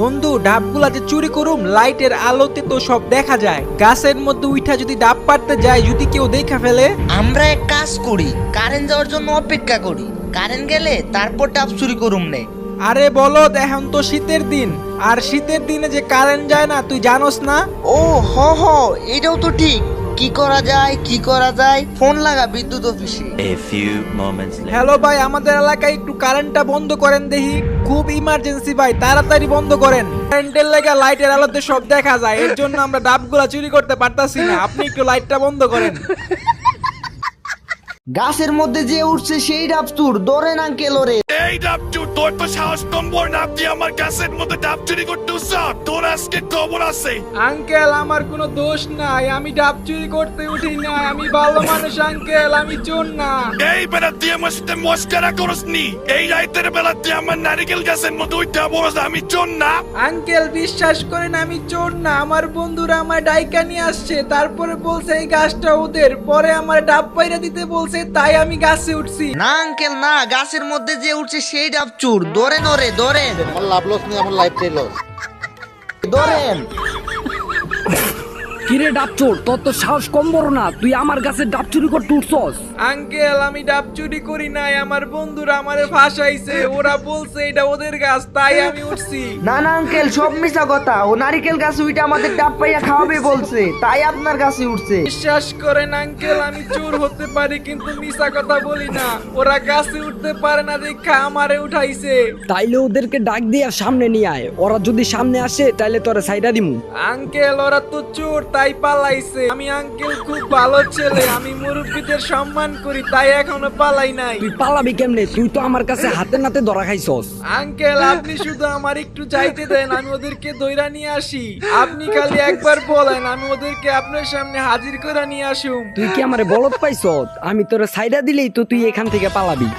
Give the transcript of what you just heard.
বন্ধু ডাবগুলা যে চুরি করুম লাইটের আলোতে তো সব দেখা যায়, গাছের মধ্যে উঠা যদি ডাব পাড়তে যায় যদি কেউ দেখা ফেলে। আমরা এক কাজ করি, কারেন্ট যাওয়ার জন্য অপেক্ষা করি, কারেন্ট গেলে তারপর ডাব চুরি করুম নে। আরে বলদ, এখন তো শীতের দিন, আর শীতের দিনে যে কারেন্ট যায় না তুই জানোস না? ও হ হ, এটাও তো ঠিক। কি করা যায় কি করা যায়, ফোন লাগা বিদ্যুৎ অফিসে। A few moments later. Hello ভাই, আমাদের এলাকায় একটু কারেন্টটা বন্ধ করেন দেখি, খুব ইমার্জেন্সি ভাই, তাড়াতাড়ি বন্ধ করেন। কারেন্টের লেগে লাইটের আলোতে সব দেখা যায়, এর জন্য আমরা ডাবগুলা চুরি করতে পারতাছি না, আপনি একটু লাইটটা বন্ধ করেন। গাছের মধ্যে যে উঠছে সেই ডাব চুর, ধরেন আঙ্কেল ওরে। এই ডাব চুর, তোর তো সাহস কম বড় না, তুই আমার গাছের মধ্যে ডাব চুরি করতে উৎসাহ, তোর আজকে খবর আছে। আঙ্কেল আমার কোনো দোষ নাই, আমি ডাব চুরি করতে উঠি না, আমি ভালো মানুষ আঙ্কেল, আমি চোর না। এই বেলা তুই আমার সাথে মস্কারা করস নি, এই রাইতের বেলা তুই আমার নারিকেল গাছের মধ্যে উঠতে বলস আমি চোর না। আঙ্কেল বিশ্বাস করেন আমি চোর না, আমার বন্ধুরা আমার ডাইকা নিয়ে আসছে, তারপরে বলছে এই গাছটা ওদের, পরে আমার ডাব পাইরা দিতে বলছে, তাই আমি গাছে উঠছি। না আঙ্কেল না, গাছের মধ্যে যে উঠছে সেই ডাব চুর, ধরেন ওরে ধরেন। আমার লাভ লস নেই, আমার লাইফটাই লস। ধরেন। কিরে ডাব চোর, তোর তো সাহস কম বড় না, তুই আমার কাছে ডাব চুরি করতে উঠছস? আঙ্কেল আমি ডাব চুরি করি নাই, আমার বন্ধুরা আমারে ফাঁসাইছে, ওরা বলছে এটা ওদের গাছ, তাই আমি উঠছি। না না আঙ্কেল, সব মিছা কথা, ও নারিকেল গাছে উঠে আমাদের ডাব পাইয়া খাওয়াবে বলছে, তাই আপনার কাছে উঠছে। বিশ্বাস করেন আঙ্কেল আমি চোর হতে পারি কিন্তু মিছা কথা বলি না, ওরা গাছে উঠতে পারে না দেখা আমারে উঠাইছে। তাইলে ওদেরকে ডাক দিয়া সামনে নিয়ে আয়, ওরা যদি সামনে আসে তাইলে তোরা সাইডা দিমু। আঙ্কেল ওরা তো চোর তাই পালাইছে, আমি আঙ্কেল খুব ভালো ছেলে, আমি মুরব্বীদের সম্মান করি তাই এখনো পালাই নাই। তুই পালাবি কেমনে, তুই তো আমার কাছে হাতে নাতে ধরা খাইছস। আঙ্কেল আপনি শুধু আমার একটু চাইতে দেন, আমি ওদেরকে দইরা নিয়ে আসি, আপনি খালি একবার বলেন আমি ওদেরকে আপনার সামনে হাজির করে নিয়ে আসুম। তুই কি আমারে বলদ পাইছস? আমি তোরে সাইডা দিলেই তো তুই এখান থেকে পালাবি।